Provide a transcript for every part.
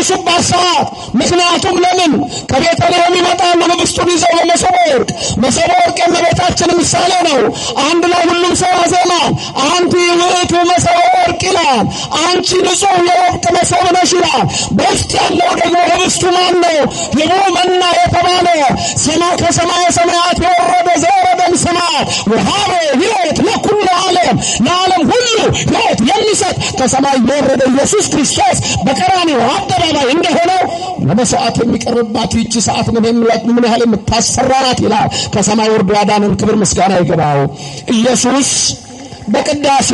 በሚቀድሱባት ሰዓት ምክንያቱም ለምን ከቤተልሔም ይመጣሉ ህብስቱን ይዘው በመሶበ ወርቅ። መሶበ ወርቅ የእመቤታችን ምሳሌ ነው። አንድ ላይ ሁሉም ሰው ያዜማል። አንቲ ውእቱ መሶበ ወርቅ ይላል። አንቺ ንጹሕ የወርቅ መሶብ ነሽ ይላል። በውስጥ ያለው ደግሞ ህብስቱ ማን ነው? ይኸው መና የተባለ ከሰማየ ሰማያት የወረደ ዘወረደም ሰማያት ወሀበ ሕይወት ለኩሉ ዓለም፣ ለዓለም ሁሉ ሕይወት የሚሰጥ ከሰማይ የወረደ ኢየሱስ ክርስቶስ በቀራንዮ አደባባይ እንደሆነው ለመስዋዕት የሚቀርብባት ይህች ሰዓት ምን ያህል የምታስፈራ ናት ይላል። ከሰማይ ወርዶ ያዳነን ክብር ምስጋና ይገባው። ኢየሱስ በቅዳሴ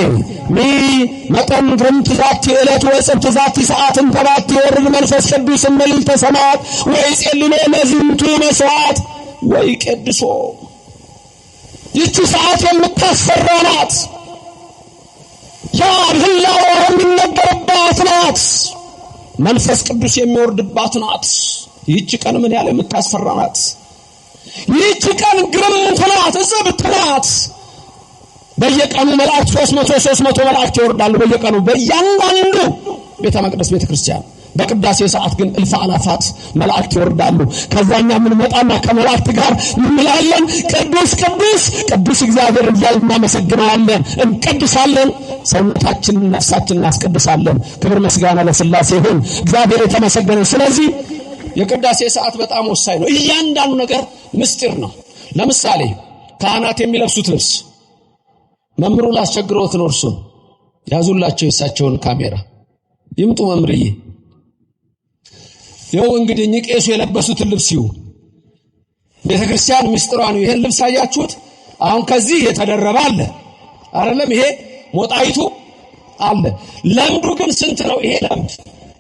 መጠን ፍርምት ዛቲ ዕለት ወጽብት ዛቲ ሰዓትን ተባት የወርድ መንፈስ ቅዱስ መልዕልተ ሰማያት ወይጼልሎ ለዝንቱ መስዋዕት ወይ ቅድሶ። ይህች ሰዓት የምታስፈራ ናት። ያ ህላዌ የሚነገርባት ናት። መንፈስ ቅዱስ የሚወርድባት ናት። ይህች ቀን ምን ያህል የምታስፈራ ናት። ይህች ቀን ግርምት ናት፣ እጽብት ናት። በየቀኑ መላእክት 300 መላእክት ይወርዳሉ። በየቀኑ በእያንዳንዱ ቤተ መቅደስ ቤተ ክርስቲያን። በቅዳሴ ሰዓት ግን እልፍ አላፋት መላእክት ይወርዳሉ። ከዛኛ ምን መጣና ከመላእክት ጋር እንላለን ቅዱስ ቅዱስ ቅዱስ እግዚአብሔር እያልን እናመሰግናለን፣ እንቀድሳለን። ሰውነታችንን ነፍሳችንን እናስቀድሳለን። ክብር ምስጋና ለሥላሴ ይሁን። እግዚአብሔር የተመሰገነ። ስለዚህ የቅዳሴ ሰዓት በጣም ወሳኝ ነው። እያንዳንዱ ነገር ምስጢር ነው። ለምሳሌ ካህናት የሚለብሱት ልብስ መምሩ ላስቸግሮት ነው። እርሱን ያዙላቸው የሳቸውን ካሜራ ይምጡ መምርዬ። ይኸው እንግዲህ ቄሱ የለበሱትን ልብስ ይሁ ቤተክርስቲያን ምስጢሯ ነው። ይሄን ልብስ አያችሁት? አሁን ከዚህ የተደረበ አለ አይደለም? ይሄ ሞጣይቱ አለ። ለምዱ ግን ስንት ነው? ይሄ ለምድ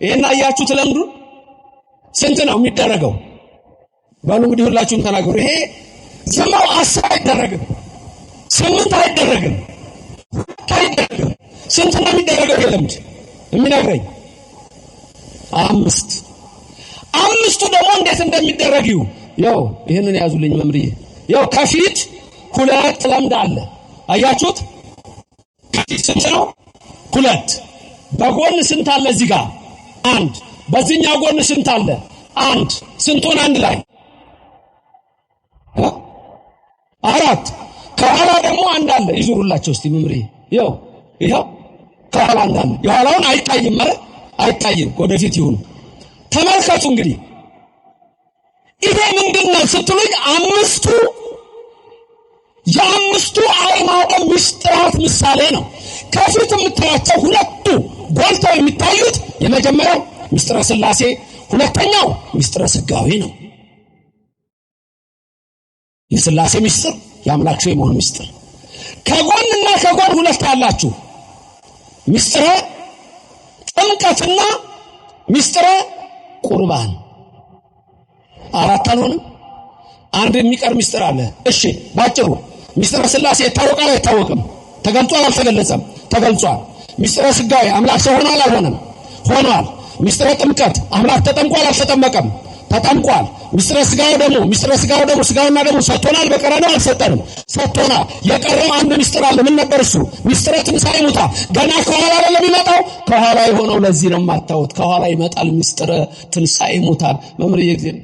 ይሄን አያችሁት? ለምዱ ስንት ነው የሚደረገው? ባሉ እንግዲህ ሁላችሁም ተናገሩ። ይሄ ዘማው 10 አይደረግም፣ 8 አይደረግም፣ አይደረግም። ስንት ነው የሚደረገው? የለምድ የሚነግረኝ 5። 5ቱ ደግሞ እንዴት እንደሚደረግ ይው ይሄንን ያዙልኝ መምርዬ። ይው ከፊት 2 ለምድ አለ አያችሁት? ከፊት ስንት ነው? 2። በጎን ስንት አለ? እዚህ ጋር 1። በዚህኛው ጎን ስንት አለ? 1። ስንቱን አንድ ላይ 4። ከኋላ ደግሞ አንድ አለ። ይዙሩላቸው እስቲ መምርዬ። ይኸው ከኋላ አንድ አለ። የኋላውን አይታይም ማለት አይታይም፣ ወደፊት ይሁን። ተመልከቱ እንግዲህ ይሄ ምንድነው ስትሉኝ 5ቱ የ5ቱ አዕማደ ምስጢራት ምሳሌ ነው። ከፊት የምታያቸው 2ቱ ጎልተው የሚታዩት የመጀመሪያው ምስጢረ ሥላሴ፣ ሁለተኛው ምስጢረ ሥጋዌ ነው። የሥላሴ ምስጢር የአምላክ ሰው የመሆን ምስጢር። ከጎንና ከጎን 2 አላችሁ፣ ምስጢረ ጥምቀትና ምስጢረ ቁርባን። 4 አልሆነም? አንድ የሚቀር ምስጢር አለ። እሺ ባጭሩ ምስጢረ ሥላሴ ይታወቃል አይታወቅም? ተገልጿል አልተገለጸም? ተገልጿል። ምስጢረ ሥጋዌ አምላክ ሰው ሆኗል አልሆነም? ሆኗል። ምስጢረ ጥምቀት አምላክ ተጠምቋል አልተጠመቀም? ተጠምቋል። ምስጢረ ሥጋዌ ደግሞ ሥጋውና ደግሞ ሰጥቶናል። በቀራንዮ አልሰጠንም? ሰጥቶናል። የቀረው አንድ ምስጢር አለ። ምን ነበር እሱ? ምስጢረ ትንሣኤ ሙታን። ገና ከኋላ አይደለም የሚመጣው? ከኋላ የሆነው ለዚህ ነው የማታውት። ከኋላ ይመጣል ምስጢረ ትንሣኤ ሙታን። መምህር እግዚአብሔር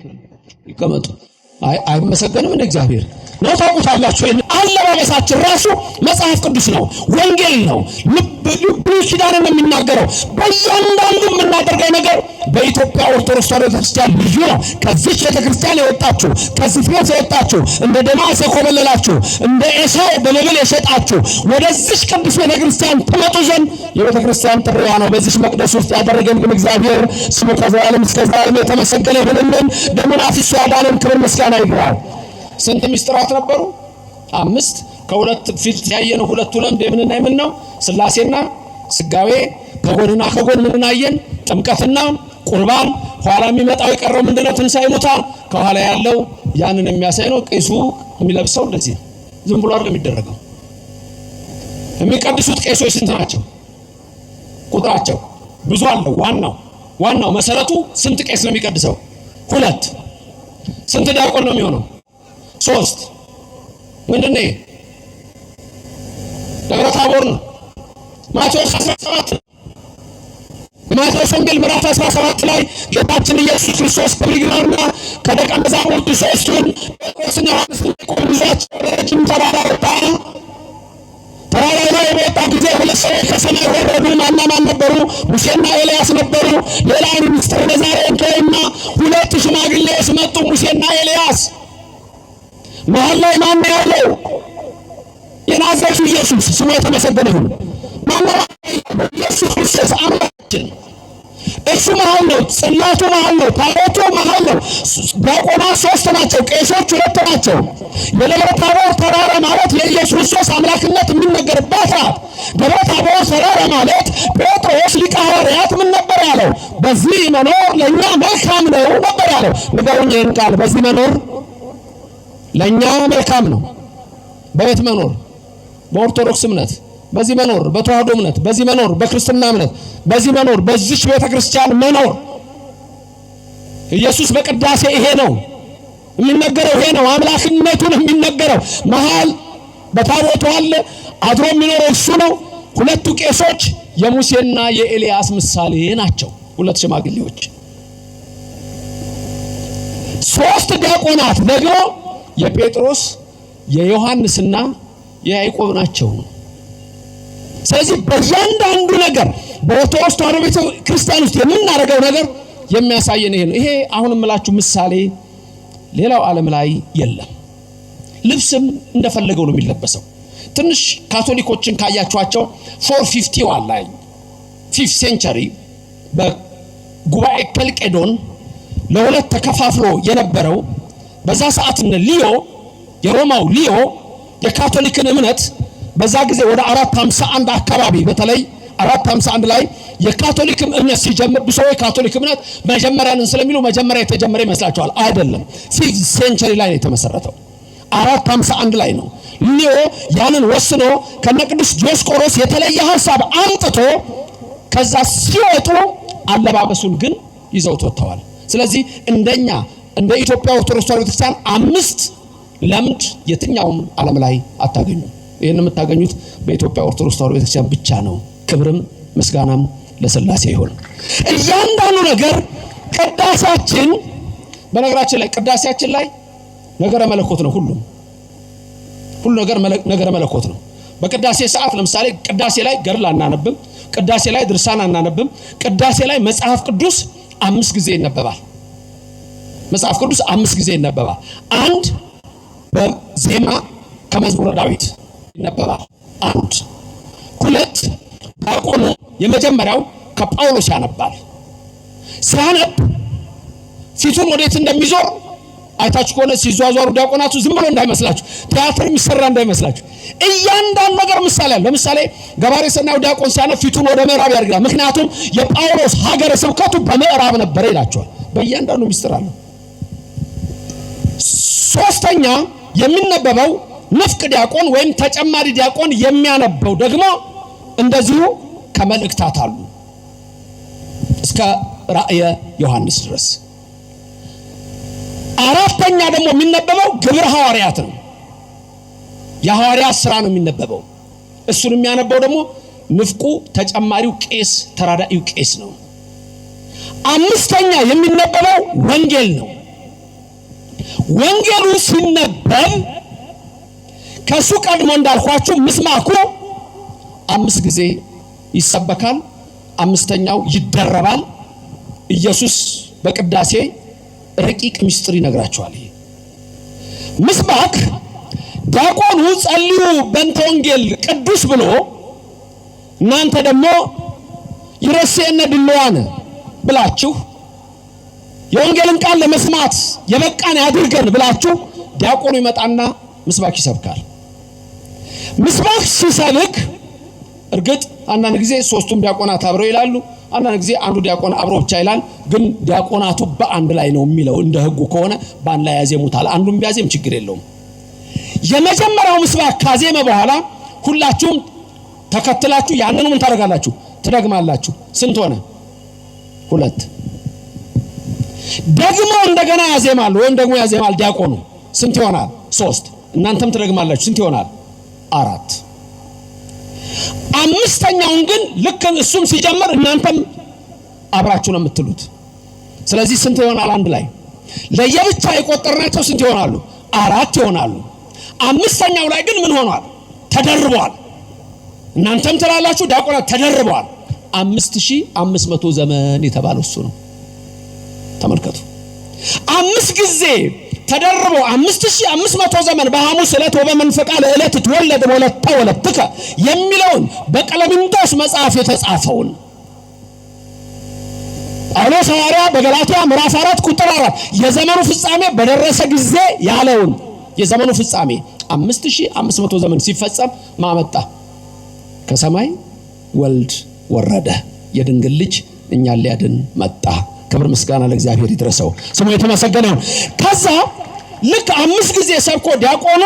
ይቀመጡ። አይመሰገንም እንደ እግዚአብሔር ነው። ታውቁታላችሁ። አለባበሳችን ራሱ መጽሐፍ ቅዱስ ነው፣ ወንጌል ነው። ልብ ኪዳንን የሚናገረው በእያንዳንዱ የምናደርገው ነገር በኢትዮጵያ ኦርቶዶክስ ተዋሕዶ ቤተክርስቲያን ልዩ ነው። ከዚች ቤተክርስቲያን የወጣችሁ፣ ከዚህ ቤት የወጣችሁ፣ እንደ ደማስ የኮበለላችሁ፣ እንደ ኤሳው በመብል የሸጣችሁ ወደዚች ቅዱስ ቤተክርስቲያን ትመጡ ዘንድ የቤተክርስቲያን ጥሪዋ ነው። በዚህ መቅደስ ውስጥ ያደረገን ግን እግዚአብሔር ስሙ ከዘላለም እስከ ዘላለም የተመሰገነ ይሁንልን። ደሙን አፍስሶ ያዳነን ክብር ምስጋና ይግባው። ስንት ምስጢራት ነበሩ? 5። ከሁለት ፊት ያየነው 2ቱ ለምድ የምንና የምን ነው? ሥላሴና ሥጋዌ። ከጎንና ከጎን ምን አየን? ጥምቀትና ቁርባን። ኋላ የሚመጣው የቀረው ምንድነው? ትንሣኤ ሙታን። ከኋላ ያለው ያንን የሚያሳይ ነው። ቄሱ የሚለብሰው እንደዚህ ዝም ብሎ አይደለም የሚደረገው። የሚቀድሱት ቄሶች ስንት ናቸው? ቁጥራቸው ብዙ አለው። ዋናው መሰረቱ ስንት ቄስ ነው የሚቀድሰው? 2። ስንት ዲያቆን ነው የሚሆነው? 3። ምንድነው? ደብረ ታቦር ነው። ማቴዎስ 17 ማቴዎስ ወንጌል ምዕራፍ 17 ላይ ጌታችን ኢየሱስ ክርስቶስ ከብሪግናና ከደቀ መዛሙርቱ ሦስቱን ጴጥሮስና ዮሐንስን ይዟቸው ረጅም ተራራ ወጣ። ተራራው ላይ በወጣ ጊዜ ሁለት ሰዎች ከሰማይ ወረዱ። ማን ነበሩ? ሙሴና ኤልያስ ነበሩ። ሌላ ሚኒስትር ነዛሬና ሁለት ሽማግሌዎች መጡ፣ ሙሴና ኤልያስ። መሀል ላይ ማን ያለው? የናዝሬቱ ኢየሱስ ስሙ የተመሰገነ ይሁን። ማን ነው? ኢየሱስ ክርስቶስ አምላካችን። እሱ መሀል ነው፣ ጽላቱ መሀል ነው፣ ታቦቱ መሀል ነው። ዲያቆናት ሶስት ናቸው፣ ቄሶች ሁለት ናቸው። የደብረ ታቦር ተራራ ማለት የኢየሱስ ክርስቶስ አምላክነት የሚነገርባት ናት። ደብረ ታቦር ተራራ ማለት ጴጥሮስ ሊቀ ሐዋርያት ምን ነበር ያለው? በዚህ መኖር ለእኛ መልካም ነው ነበር ያለው። ንገሩኝ ይህን ቃል። በዚህ መኖር ለእኛ መልካም ነው። በቤት መኖር፣ በኦርቶዶክስ እምነት በዚህ መኖር፣ በተዋህዶ እምነት በዚህ መኖር፣ በክርስትና እምነት በዚህ መኖር፣ በዚች ቤተክርስቲያን መኖር። ኢየሱስ በቅዳሴ ይሄ ነው የሚነገረው፣ ይሄ ነው አምላክነቱን የሚነገረው። መሃል በታቦቱ አለ፣ አድሮ የሚኖረው እሱ ነው። ሁለቱ ቄሶች የሙሴና የኤልያስ ምሳሌ ናቸው፣ ሁለት ሽማግሌዎች። ሶስት ዲያቆናት ደግሞ የጴጥሮስ የዮሐንስና የያዕቆብ ናቸው። ስለዚህ በእያንዳንዱ ነገር በኦርቶዶክስ ተዋህዶ ቤተ ክርስቲያን ውስጥ የምናደርገው ነገር የሚያሳየን ይሄ ነው። ይሄ አሁን የምላችሁ ምሳሌ ሌላው ዓለም ላይ የለም። ልብስም እንደፈለገው ነው የሚለበሰው። ትንሽ ካቶሊኮችን ካያችኋቸው 451 ላይ 5th ሴንቸሪ በጉባኤ ከልቄዶን ለሁለት ተከፋፍሎ የነበረው በዛ ሰዓት ሊዮ የሮማው ሊዮ የካቶሊክን እምነት በዛ ጊዜ ወደ 451 አካባቢ በተለይ 451 ላይ የካቶሊክም እምነት ሲጀምር ብዙ የካቶሊክ እምነት መጀመሪያንን ስለሚሉ መጀመሪያ የተጀመረ ይመስላችኋል? አይደለም። 5th ሴንቸሪ ላይ ነው የተመሰረተው። 451 ላይ ነው ሊዮ ያንን ወስኖ ከነቅዱስ ዲዮስቆሮስ የተለየ ሐሳብ አምጥቶ ከዛ ሲወጡ አለባበሱን ግን ይዘው ወጥተዋል። ስለዚህ እንደኛ እንደ ኢትዮጵያ ኦርቶዶክስ ተዋህዶ ቤተክርስቲያን 5 ለምድ የትኛውም ዓለም ላይ አታገኙ። ይሄን የምታገኙት በኢትዮጵያ ኦርቶዶክስ ተዋህዶ ቤተክርስቲያን ብቻ ነው። ክብርም ምስጋናም ለሥላሴ ይሁን። እያንዳንዱ ነገር ቅዳሴያችን፣ በነገራችን ላይ ቅዳሴያችን ላይ ነገረ መለኮት ነው። ሁሉ ነገር ነገረ መለኮት ነው። በቅዳሴ ሰዓት ለምሳሌ ቅዳሴ ላይ ገድል አናነብም፣ ቅዳሴ ላይ ድርሳን አናነብም። ቅዳሴ ላይ መጽሐፍ ቅዱስ 5 ጊዜ ይነበባል። መጽሐፍ ቅዱስ 5 ጊዜ ይነበባል። አንድ በዜማ ከመዝሙረ ዳዊት ይነበባል። 1 2 ዲያቆኑ የመጀመሪያው ከጳውሎስ ያነባል። ሲያነብ ፊቱን ወዴት እንደሚዞር አይታችሁ ከሆነ ሲዟዟሩ ዲያቆናቱ ዝም ብሎ እንዳይመስላችሁ፣ ቲያትር የሚሰራ እንዳይመስላችሁ። እያንዳንዱ ነገር ምሳሌ አለ። ለምሳሌ ገባሬ ሰናዩ ዲያቆን ሲያነብ ፊቱን ወደ ምዕራብ ያደርጋል። ምክንያቱም የጳውሎስ ሀገረ ስብከቱ በምዕራብ ነበር ይላቸዋል። በእያንዳንዱ ምስጢር አለ። ሶስተኛ የሚነበበው ንፍቅ ዲያቆን ወይም ተጨማሪ ዲያቆን የሚያነበው ደግሞ እንደዚሁ ከመልእክታት አሉ እስከ ራእየ ዮሐንስ ድረስ። አራተኛ ደግሞ የሚነበበው ግብረ ሐዋርያት ነው። የሐዋርያት ሥራ ነው የሚነበበው። እሱን የሚያነበው ደግሞ ንፍቁ ተጨማሪው ቄስ ተራዳኢው ቄስ ነው። አምስተኛ የሚነበበው ወንጌል ነው። ወንጌሉ ሲነበብ ከሱ ቀድሞ እንዳልኳችሁ ምስማኩ 5 ጊዜ ይሰበካል። 5ኛው ይደረባል። ኢየሱስ በቅዳሴ ረቂቅ ምስጢር ይነግራቸዋል። ምስባክ ዲያቆኑ ጸልዩ በእንተ ወንጌል ቅዱስ ብሎ እናንተ ደግሞ ይረሴነ ድልዋነ ብላችሁ የወንጌልን ቃል ለመስማት የበቃን ያድርገን ብላችሁ ዲያቆኑ ይመጣና ምስባክ ይሰብካል። ምስባክ ሲሰብክ እርግጥ አንዳንድ ጊዜ 3ቱም ዲያቆናት አብረው ይላሉ፣ አንዳንድ ጊዜ አንዱ ዲያቆን አብሮ ብቻ ይላል። ግን ዲያቆናቱ በአንድ ላይ ነው የሚለው። እንደ ሕጉ ከሆነ በአንድ ላይ ያዜሙታል። አንዱም ቢያዜም ችግር የለውም። የመጀመሪያው ምስባክ ካዜመ በኋላ ሁላችሁም ተከትላችሁ ያንኑ ምን ታደርጋላችሁ? ትደግማላችሁ። ስንት ሆነ? 2። ደግሞ እንደገና ያዜማሉ ወይም ደግሞ ያዜማል ዲያቆኑ። ስንት ይሆናል? 3። እናንተም ትደግማላችሁ። ስንት ይሆናል? 4። 5ኛውን ግን ልክ እሱም ሲጀምር እናንተም አብራችሁ ነው የምትሉት። ስለዚህ ስንት ይሆናል አንድ ላይ? ለየብቻ የቆጠርናቸው ስንት ይሆናሉ? 4 ይሆናሉ። አምስተኛው ላይ ግን ምን ሆኗል? ተደርቧል። እናንተም ትላላችሁ ዲያቆናት ተደርቧል። 5500 ዘመን የተባለው እሱ ነው። ተመልከቱ 5 ጊዜ ተደርቦ 5500 ዘመን በሐሙስ ዕለት ወበመንፈቃ ለዕለት ተወለደ ወለተከ የሚለውን በቀለሚንጦስ መጽሐፍ የተጻፈውን ጳውሎስ ሐዋርያ በገላትያ ምዕራፍ 4 ቁጥር 4 የዘመኑ ፍጻሜ በደረሰ ጊዜ ያለውን የዘመኑ ፍጻሜ 5500 ዘመን ሲፈጸም ማመጣ ከሰማይ ወልድ ወረደ፣ የድንግል ልጅ እኛን ሊያድን መጣ። ክብር ምስጋና ለእግዚአብሔር ይድረሰው፣ ስሙ የተመሰገነ ይሁን። ከዛ ልክ 5 ጊዜ ሰብኮ ዲያቆኑ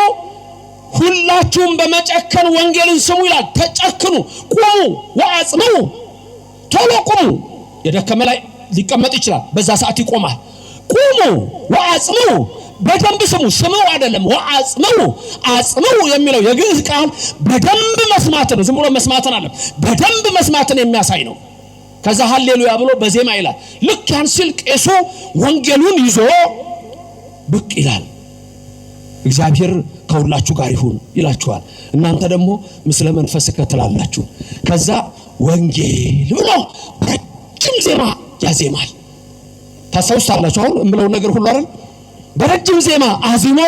ሁላችሁም በመጨከን ወንጌልን ስሙ ይላል። ተጨክኑ፣ ቁሙ ወአጽኑ፣ ቶሎ ቁሙ። የደከመ ላይ ሊቀመጥ ይችላል፣ በዛ ሰዓት ይቆማል። ቁሙ ወአጽኑ፣ በደንብ ስሙ። ስሙ አይደለም ወአጽኑ። አጽኑ የሚለው የግዕዝ ቃል በደንብ መስማትን፣ ዝም ብሎ መስማትን አይደለም፣ በደንብ መስማትን የሚያሳይ ነው። ከዛ ሃሌሉያ ብሎ በዜማ ይላል። ልክ ያን ሲል ቄሱ ወንጌሉን ይዞ ብቅ ይላል። እግዚአብሔር ከሁላችሁ ጋር ይሁን ይላችኋል። እናንተ ደግሞ ምስለ መንፈስ ከተላላችሁ። ከዛ ወንጌል ብሎ ረጅም ዜማ ያዜማል። ታስታውሳላችሁ አሁን እምለው ነገር ሁሉ አይደል? በረጅም ዜማ አዚሞ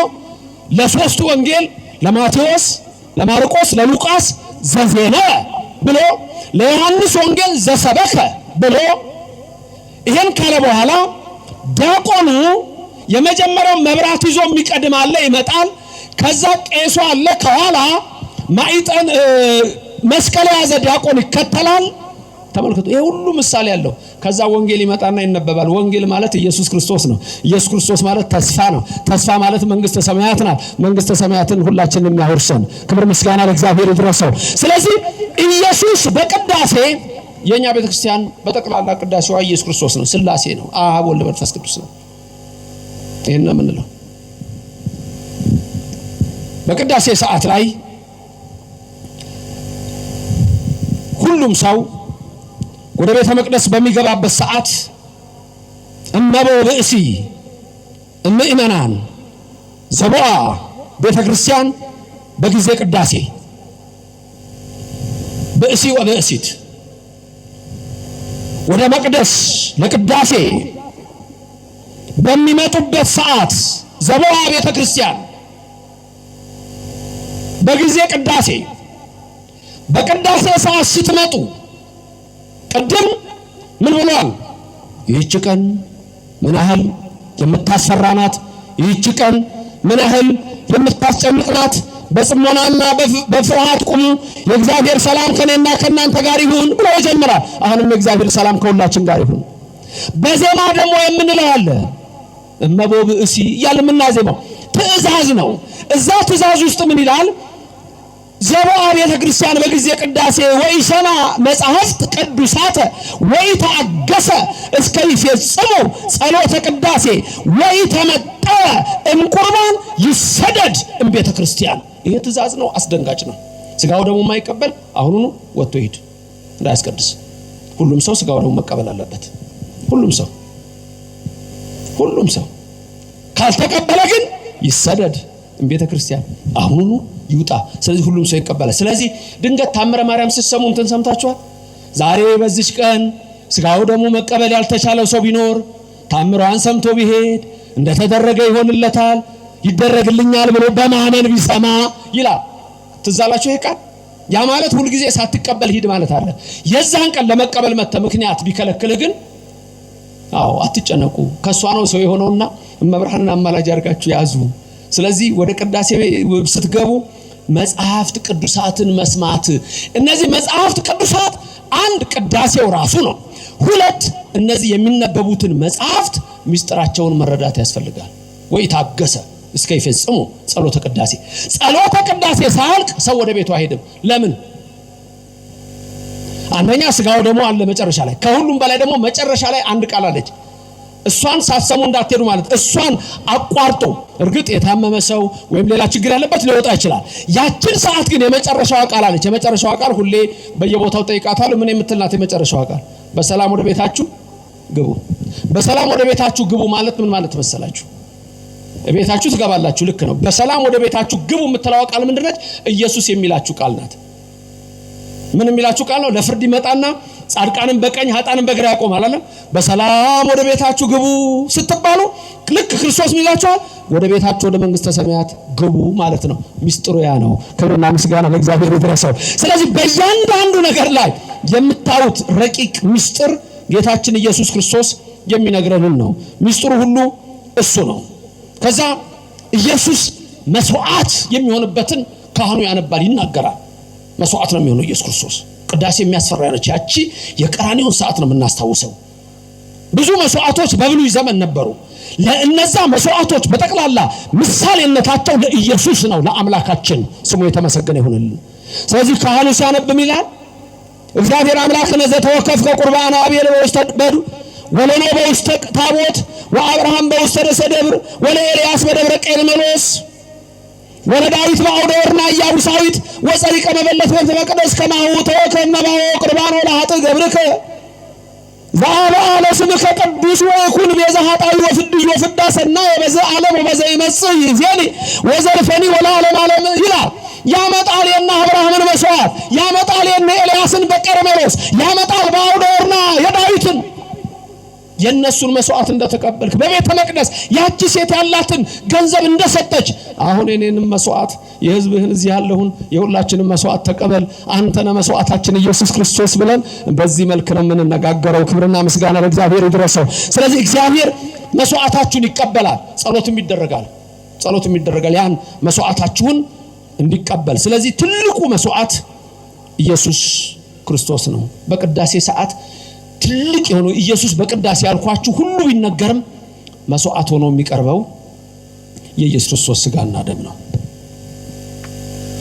ለሶስቱ ወንጌል ለማቴዎስ፣ ለማርቆስ፣ ለሉቃስ ዘዜነ ብሎ ለዮሐንስ ወንጌል ዘሰበከ ብሎ ይሄን ካለ በኋላ ዲያቆኑ የመጀመሪያው መብራት ይዞ የሚቀድም አለ ይመጣል። ከዛ ቄሱ አለ ከኋላ ማይጠን መስቀል ያዘ ዲያቆን ይከተላል። ተመልከቱ ይሄ ሁሉ ምሳሌ ያለው። ከዛ ወንጌል ይመጣና ይነበባል። ወንጌል ማለት ኢየሱስ ክርስቶስ ነው። ኢየሱስ ክርስቶስ ማለት ተስፋ ነው። ተስፋ ማለት መንግስተ ሰማያት ናት። መንግስተ ሰማያትን ሁላችንም ያወርሰን። ክብር ምስጋና ለእግዚአብሔር ይድረሰው። ስለዚህ ኢየሱስ በቅዳሴ የኛ ቤተክርስቲያን በጠቅላላ ቅዳሴዋ ኢየሱስ ክርስቶስ ነው፣ ሥላሴ ነው፣ አብ ወልድ መንፈስ ቅዱስ ነው። ይሄን ነው የምንለው። በቅዳሴ ሰዓት ላይ ሁሉም ሰው ወደ ቤተ መቅደስ በሚገባበት ሰዓት እመቦ ብእሲ እምእመናን ዘቦአ ቤተ ክርስቲያን በጊዜ ቅዳሴ ብእሲ ወብእሲት ወደ መቅደስ ለቅዳሴ በሚመጡበት ሰዓት ዘቦአ ቤተ ክርስቲያን በጊዜ ቅዳሴ በቅዳሴ ሰዓት ስትመጡ ቅድም ምን ብሏል? ይህች ቀን ምን ያህል የምታስፈራናት፣ ይህች ቀን ምን ያህል የምታስጨንቅናት፣ በጽሞናና በፍርሃት ቁሙ፣ የእግዚአብሔር ሰላም ከኔና ከናንተ ጋር ይሁን ብሎ ይጀምራል። አሁንም የእግዚአብሔር ሰላም ከሁላችን ጋር ይሁን። በዜማ ደግሞ የምንለው አለ እመቦ ብእሲ እያልን የምናዜማው ትእዛዝ ነው። እዛ ትእዛዝ ውስጥ ምን ይላል? ዘቦአ ቤተ ክርስቲያን በጊዜ ቅዳሴ ወይሰማ መጻሕፍት ቅዱሳተ ወይተአገሰ እስከ ይፈጽሙ ጸሎተ ቅዳሴ ወይተመጠወ እምቁርባን ይሰደድ እምቤተ ክርስቲያን። ይሄ ትእዛዝ ነው፣ አስደንጋጭ ነው። ስጋው ደግሞ የማይቀበል አሁኑኑ ወጥቶ ይሄድ እንዳያስቀድስ። ሁሉም ሰው ስጋው ደግሞ መቀበል አለበት። ሁሉም ሰው ካልተቀበለ ግን ይሰደድ እምቤተ ክርስቲያን፣ አሁኑኑ ይውጣ። ስለዚህ ሁሉም ሰው ይቀበላል። ስለዚህ ድንገት ታምረ ማርያም ሲሰሙ እንትን ሰምታችኋል? ዛሬ በዚች ቀን ስጋው ደግሞ መቀበል ያልተቻለው ሰው ቢኖር ታምሯን ሰምቶ ቢሄድ እንደተደረገ ይሆንለታል፣ ይደረግልኛል ብሎ በማመን ቢሰማ ይላል። ትዛላችሁ ይሄ ቃል። ያ ማለት ሁሉ ጊዜ ሳትቀበል ሂድ ማለት አለ። የዛን ቀን ለመቀበል መተ ምክንያት ቢከለክል ግን አትጨነቁ፣ ከሷ ነው ሰው የሆነውና እመብርሃንን አማላጅ አድርጋችሁ ያዙ። ስለዚህ ወደ ቅዳሴ ስትገቡ መጽሐፍት ቅዱሳትን መስማት። እነዚህ መጽሐፍት ቅዱሳት አንድ ቅዳሴው ራሱ ነው። ሁለት እነዚህ የሚነበቡትን መጽሐፍት ምስጢራቸውን መረዳት ያስፈልጋል። ወይ ታገሰ እስከ ይፈጽሙ ጸሎተ ቅዳሴ። ጸሎተ ቅዳሴ ሳልቅ ሰው ወደ ቤቱ አይሄድም። ለምን? አንደኛ ስጋው ደግሞ አለ መጨረሻ ላይ። ከሁሉም በላይ ደግሞ መጨረሻ ላይ አንድ ቃል አለች። እሷን ሳትሰሙ እንዳትሄዱ ማለት። እሷን አቋርጦ እርግጥ የታመመ ሰው ወይም ሌላ ችግር ያለበት ሊወጣ ይችላል። ያችን ሰዓት ግን የመጨረሻዋ ቃል አለች። የመጨረሻዋ ቃል ሁሌ በየቦታው ጠይቃታለሁ። ምን የምትልናት የመጨረሻዋ ቃል? በሰላም ወደ ቤታችሁ ግቡ። በሰላም ወደ ቤታችሁ ግቡ ማለት ምን ማለት መሰላችሁ? ቤታችሁ ትገባላችሁ፣ ልክ ነው። በሰላም ወደ ቤታችሁ ግቡ የምትለው ቃል ምንድነች? ኢየሱስ የሚላችሁ ቃል ናት። ምን የሚላችሁ ቃል ነው? ለፍርድ ይመጣና ጻድቃንን በቀኝ ኃጥአንን በግራ ያቆማል አይደል? በሰላም ወደ ቤታችሁ ግቡ ስትባሉ ልክ ክርስቶስ የሚላችኋል ወደ ቤታችሁ ወደ መንግስተ ሰማያት ግቡ ማለት ነው። ሚስጥሩ ያ ነው። ክብርና ምስጋና ለእግዚአብሔር ይድረሰው። ስለዚህ በእያንዳንዱ ነገር ላይ የምታዩት ረቂቅ ሚስጥር ጌታችን ኢየሱስ ክርስቶስ የሚነግረንን ነው። ሚስጥሩ ሁሉ እሱ ነው። ከዛ ኢየሱስ መስዋዕት የሚሆንበትን ካህኑ ያነባል፣ ይናገራል። መስዋዕት ነው የሚሆነው ኢየሱስ ክርስቶስ። ቅዳሴ የሚያስፈራ ነች። ያቺ የቀራንዮን ሰዓት ነው የምናስታውሰው። ብዙ መስዋዕቶች በብሉይ ዘመን ነበሩ። ለእነዛ መስዋዕቶች በጠቅላላ ምሳሌነታቸው ለኢየሱስ ነው፣ ለአምላካችን ስሙ የተመሰገነ ይሁንልን። ስለዚህ ካህኑ ሲያነብ ይላል እግዚአብሔር አምላክነ ዘተወከፍ ከቁርባን አቤል በውስተ በዱ ወለኖ በውስተ ታቦት ወአብርሃም በውስተ ደሰ ደብር ወለኤልያስ በደብረ ቀርሜሎስ ወለዳዊት በአውደ ወርና ኢያቡሳዊት ወጸሪቀ መበለት በቤተ መቅደስ ከማሁ ተወከፍ ነባው ቁርባን ወለኃጥ ገብርከ ዛባለ ስምከ ቅዱስ ወይኩን ቤዛ ኃጣዊ ወፍድይ ወፍዳ ሰናይ በዘ ዓለም ወበዘ ይመጽእ ይዜኒ ወዘርፈኒ ወለዓለም ዓለም ይላል። ያመጣል የነ አብርሃምን መስዋዕት፣ ያመጣል የነ ኤልያስን በቀርሜሎስ፣ ያመጣል በአውደ ወርና የዳዊትን የነሱን መስዋዕት እንደተቀበልክ በቤተ መቅደስ ያቺ ሴት ያላትን ገንዘብ እንደሰጠች አሁን የኔንም መስዋዕት የሕዝብህን እዚህ ያለውን የሁላችንን መስዋዕት ተቀበል አንተነ መስዋዕታችን ኢየሱስ ክርስቶስ ብለን በዚህ መልክ ነው የምንነጋገረው። ክብርና ምስጋና ለእግዚአብሔር ይድረሰው። ስለዚህ እግዚአብሔር መስዋዕታችሁን ይቀበላል፣ ጸሎትም ይደረጋል ያን መስዋዕታችሁን እንዲቀበል። ስለዚህ ትልቁ መስዋዕት ኢየሱስ ክርስቶስ ነው። በቅዳሴ ሰዓት ትልቅ የሆነው ኢየሱስ በቅዳሴ ያልኳችሁ ሁሉ ቢነገርም መስዋዕት ሆኖ የሚቀርበው የኢየሱስ ክርስቶስ ሥጋና ደም ነው።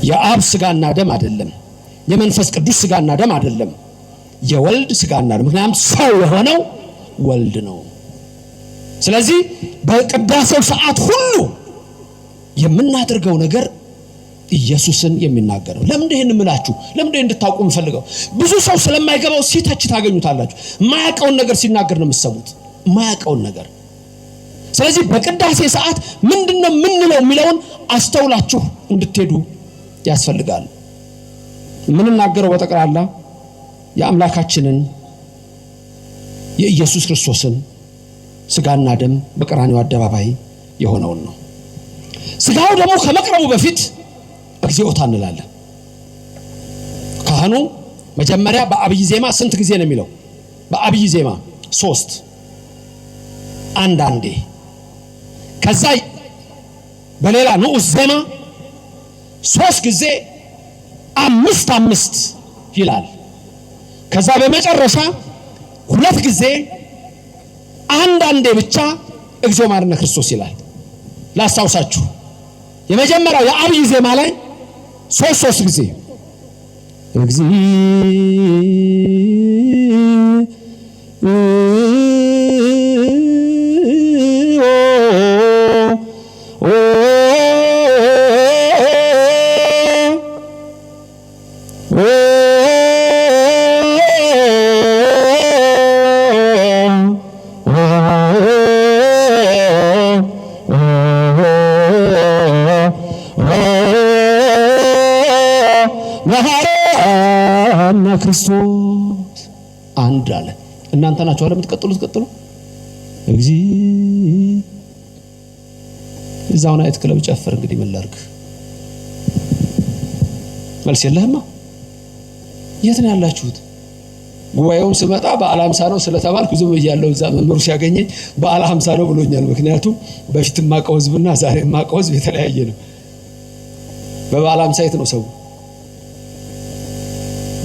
የአብ ሥጋና ደም አይደለም፣ የመንፈስ ቅዱስ ሥጋና ደም አይደለም፣ የወልድ ሥጋና ደም። ምክንያቱም ሰው የሆነው ወልድ ነው። ስለዚህ በቅዳሴው ሰዓት ሁሉ የምናደርገው ነገር ኢየሱስን የሚናገረው። ለምን ይሄን እምላችሁ? ለምን እንድታውቁ የምፈልገው ብዙ ሰው ስለማይገባው ሲተች ታገኙታላችሁ። ማያውቀውን ነገር ሲናገር ነው የምትሰሙት፣ ማያውቀውን ነገር። ስለዚህ በቅዳሴ ሰዓት ምንድነው ምንለው የሚለውን አስተውላችሁ እንድትሄዱ ያስፈልጋል። ምንናገረው በጠቅላላ የአምላካችንን የኢየሱስ ክርስቶስን ሥጋና ደም በቀራንዮ አደባባይ የሆነውን ነው። ሥጋው ደግሞ ከመቅረቡ በፊት እግዚኦታ እንላለን። ካህኑ መጀመሪያ በአብይ ዜማ ስንት ጊዜ ነው የሚለው? በአብይ ዜማ 3 አንዳንዴ፣ ከዛ በሌላ ንዑስ ዜማ 3 ጊዜ 5 ይላል። ከዛ በመጨረሻ 2 ጊዜ አንዳንዴ ብቻ እግዚኦ ማርነ ክርስቶስ ይላል። ላስታውሳችሁ የመጀመሪያው የአብይ ዜማ ላይ 3 ጊዜ እግዚኦ ክርስቶስ አንድ አለ። እናንተ ናችሁ አለ የምትቀጥሉት። ቀጥሉ እግዚ እዛው ናይት ክለብ ጨፍር። እንግዲህ ምን ላድርግ? መልስ የለህማ። የት ነው ያላችሁት? ጉባኤውም ስመጣ በዓለ ሃምሳ ነው ስለተባልኩ ዝም ብያለሁ። እዛ መምህሩ ሲያገኘኝ በዓለ ሃምሳ ነው ብሎኛል። ምክንያቱም በፊት ማቀው ህዝብና ዛሬ ማቀው ህዝብ የተለያየ ነው። በበዓለ ሃምሳ የት ነው ሰው?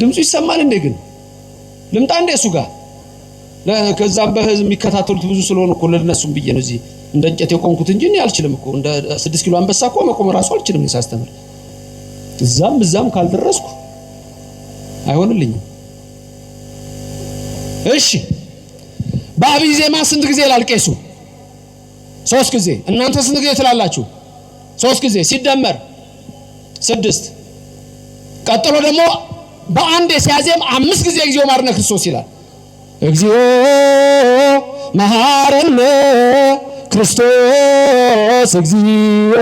ድምፁ ይሰማል እንዴ? ግን ልምጣ እንዴ እሱ ጋር? ከዛም በህዝብ የሚከታተሉት ብዙ ስለሆነ እኮ ለነሱም ብዬ ነው እዚህ እንደ እንጨት የቆምኩት እንጂ እኔ አልችልም እኮ። እንደ 6 ኪሎ አንበሳ እኮ መቆም ራሱ አልችልም ሳስተምር። እዛም ካልደረስኩ አይሆንልኝም። እሺ በአብይ ዜማ ስንት ጊዜ ይላል ቄሱ? 3 ጊዜ። እናንተ ስንት ጊዜ ትላላችሁ? 3 ጊዜ ሲደመር 6። ቀጥሎ ደግሞ በአንድ ሲያዜም 5 ጊዜ እግዚኦ ማርነ ክርስቶስ ይላል። እግዚኦ መሐረነ ክርስቶስ እግዚኦ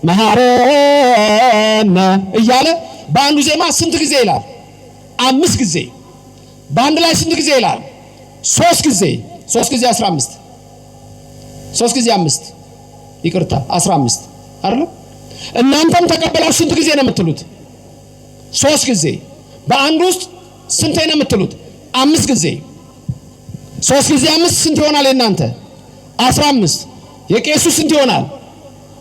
መሐረነ እያለ በአንዱ ዜማ ስንት ጊዜ ይላል? 5 ጊዜ። በአንድ ላይ ስንት ጊዜ ይላል? 3 ጊዜ። 3 ጊዜ 15 3 ጊዜ 5 ይቅርታ 15 አይደል? እናንተም ተቀበላችሁ ስንት ጊዜ ነው የምትሉት? 3 ጊዜ። በአንድ ውስጥ ስንት ነው የምትሉት? 5 ጊዜ። 3 ጊዜ 5 ስንት ይሆናል? እናንተ 15። የቄሱ ስንት ይሆናል?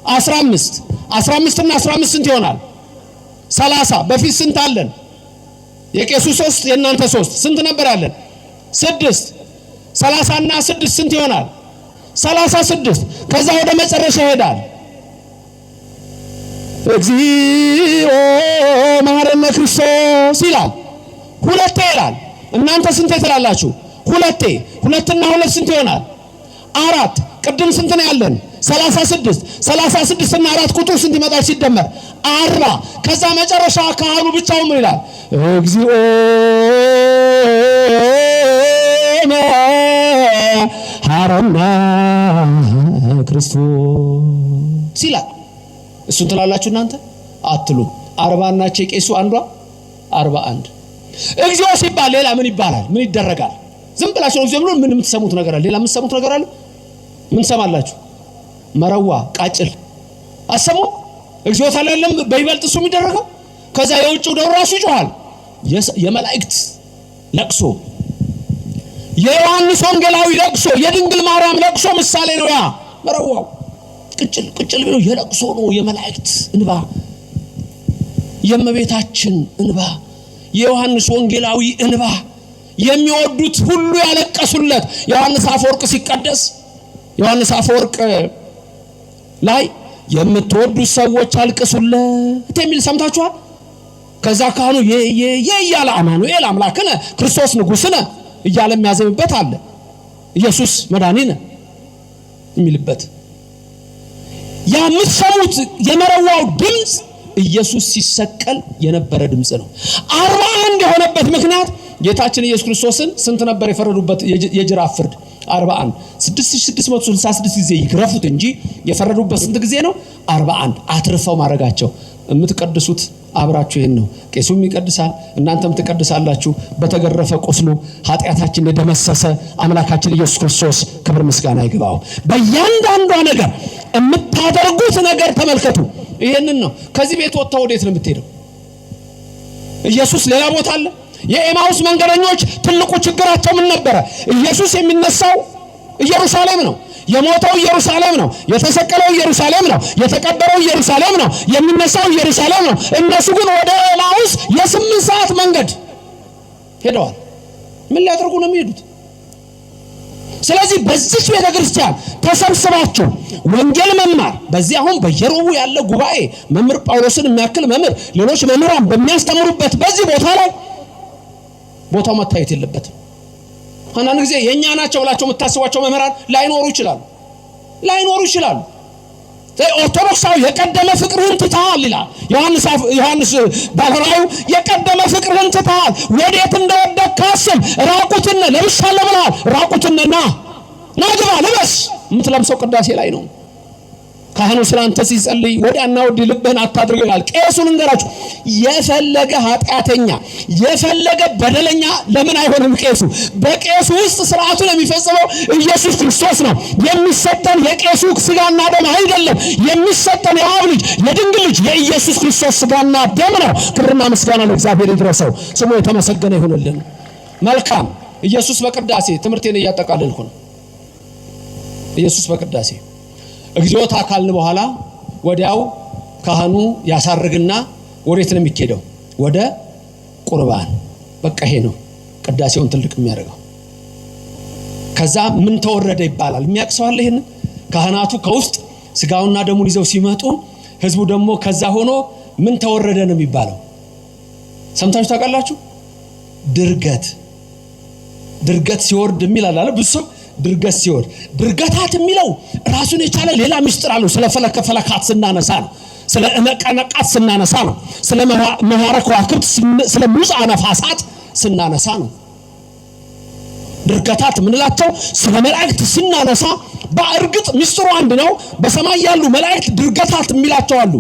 15። 15 እና 15 ስንት ይሆናል? 30። በፊት ስንት አለን? የቄሱ 3 የእናንተ 3 ስንት ነበር ያለን? 6። 30 እና 6 ስንት ይሆናል? 36። ከዛ ወደ መጨረሻ ይሄዳል። እግዚኦ መሐረነ ክርስቶስ ይላል። 2 ይላል። እናንተ ስንት ትላላችሁ? 2። 2 እና 2 ስንት ይሆናል? 4። ቅድም ስንት ነው ያለን? 36። 36 እና 4 ቁጥር ስንት ይመጣል ሲደመር? 40። ከዛ መጨረሻ ካህኑ ብቻውን ምን ይላል? እግዚኦ መሐረነ ክርስቶስ ይላል። እሱን ትላላችሁ እናንተ? አትሉ። 40 ናቸው የቄሱ አንዷ 41። እግዚኦ ሲባል ሌላ ምን ይባላል? ምን ይደረጋል? ዝም ብላችሁ እግዚኦ ብሎ ምን የምትሰሙት ነገር አለ? ሌላ የምትሰሙት ነገር አለ? ምን ሰማላችሁ? መረዋ ቃጭል አሰሙ። እግዚኦ ታላለም በይበልጥ እሱ የሚደረገው። ከዛ የውጭው ደው ራሱ ይጮሃል። የመላእክት ለቅሶ፣ የዮሐንስ ወንጌላዊ ለቅሶ፣ የድንግል ማርያም ለቅሶ ምሳሌ ነው። ያ መረዋው ቅጭል ቅጭል ብሎ የለቅሶ ነው። የመላእክት እንባ፣ የእመቤታችን እንባ፣ የዮሐንስ ወንጌላዊ እንባ፣ የሚወዱት ሁሉ ያለቀሱለት። ዮሐንስ አፈወርቅ ሲቀደስ ዮሐንስ አፈወርቅ ላይ የምትወዱት ሰዎች አልቅሱለት የሚል ሰምታችኋል? ከዛ ካህኑ የያለ አማኑኤል አምላክነ ክርስቶስ ንጉሥነ እያለ የሚያዘምበት አለ። ኢየሱስ መድኃኒነ የሚልበት የምትሰሙት የመረዋው ድምፅ ኢየሱስ ሲሰቀል የነበረ ድምፅ ነው። 41 የሆነበት ምክንያት ጌታችን ኢየሱስ ክርስቶስን ስንት ነበር የፈረዱበት የጅራፍ ፍርድ? 41። 6666 ጊዜ ይግረፉት እንጂ የፈረዱበት ስንት ጊዜ ነው? 41። አትርፈው ማድረጋቸው። የምትቀድሱት አብራችሁ ይሄን ነው። ቄሱም ይቀድሳል፣ እናንተም ትቀድሳላችሁ። በተገረፈ ቁስሉ ኃጢአታችን የደመሰሰ አምላካችን ኢየሱስ ክርስቶስ ክብር ምስጋና ይግባው። በእያንዳንዷ ነገር የምታደርጉት ነገር ተመልከቱ። ይሄንን ነው። ከዚህ ቤት ወጥተው ወዴት ነው የምትሄደው? ኢየሱስ ሌላ ቦታ አለ? የኤማውስ መንገደኞች ትልቁ ችግራቸው ምን ነበረ? ኢየሱስ የሚነሳው ኢየሩሳሌም ነው። የሞተው ኢየሩሳሌም ነው። የተሰቀለው ኢየሩሳሌም ነው። የተቀበረው ኢየሩሳሌም ነው። የሚነሳው ኢየሩሳሌም ነው። እነሱ ግን ወደ ኤማውስ የ8 ሰዓት መንገድ ሄደዋል። ምን ሊያደርጉ ነው የሚሄዱት? ስለዚህ በዚህ ቤተክርስቲያን ተሰብስባችሁ ወንጌል መማር፣ በዚህ አሁን በየሮቡ ያለ ጉባኤ መምህር ጳውሎስን የሚያክል መምህር፣ ሌሎች መምህራን በሚያስተምሩበት በዚህ ቦታ ላይ ቦታው መታየት የለበትም። አንዳንድ ጊዜ የኛ ናቸው ብላችሁ የምታስቧቸው መምህራን ላይኖሩ ይችላሉ። ኦርቶዶክሳዊ የቀደመ ፍቅርህን ትተሃል ይላል ዮሐንስ ባለራእዩ። የቀደመ ፍቅርህን ትተሃል፣ ወዴት እንደወደቅህ አስብ። ራቁትን ለብሻለሁ ብለሃል። ራቁትን ና ግባ ልበስ። የምትለብሰው ቅዳሴ ላይ ነው። ካህኑ ስላንተ ሲጸልይ ወዲያና ወዲህ ልብህን አታድርግ ይላል። ቄሱን እንገራችሁ፣ የፈለገ ኃጢአተኛ የፈለገ በደለኛ ለምን አይሆንም? ቄሱ በቄሱ ውስጥ ስርዓቱን የሚፈጽመው ኢየሱስ ክርስቶስ ነው። የሚሰጠን የቄሱ ስጋና ደም አይደለም። የሚሰጠን የአብ ልጅ የድንግል ልጅ የኢየሱስ ክርስቶስ ስጋና ደም ነው። ክብርና ምስጋና ለእግዚአብሔር ይድረሰው፣ ስሙ የተመሰገነ ይሁንልን። መልካም። ኢየሱስ በቅዳሴ ትምህርቴን እያጠቃለልኩ ነው። ኢየሱስ በቅዳሴ እግዚኦታ ካልን በኋላ ወዲያው ካህኑ ያሳርግና ወዴት ነው የሚኬደው? ወደ ቁርባን። በቃ ይሄ ነው ቅዳሴውን ትልቅ የሚያደርገው። ከዛ ምን ተወረደ ይባላል። የሚያቅሰው አለ ይሄን። ካህናቱ ከውስጥ ስጋውና ደሙን ይዘው ሲመጡ ህዝቡ ደግሞ ከዛ ሆኖ ምን ተወረደ ነው የሚባለው? ሰምታችሁ ታውቃላችሁ? ድርገት ሲወርድ የሚላል አለ ብዙ ድርገት ሲወርድ። ድርገታት የሚለው ራሱን የቻለ ሌላ ምስጢር አለው። ስለ ፈለካት ስናነሳ ነው። ስለ ነቃነቃት ስናነሳ ነው። ስለ መዋረ ከዋክብት፣ ስለ ሙፃ ነፋሳት ስናነሳ ነው። ድርገታት ምንላቸው ስለ መላእክት ሲናነሳ በእርግጥ ሚስጥሩ አንድ ነው። በሰማይ ያሉ መላእክት ድርገታት የሚላቸው አሉ።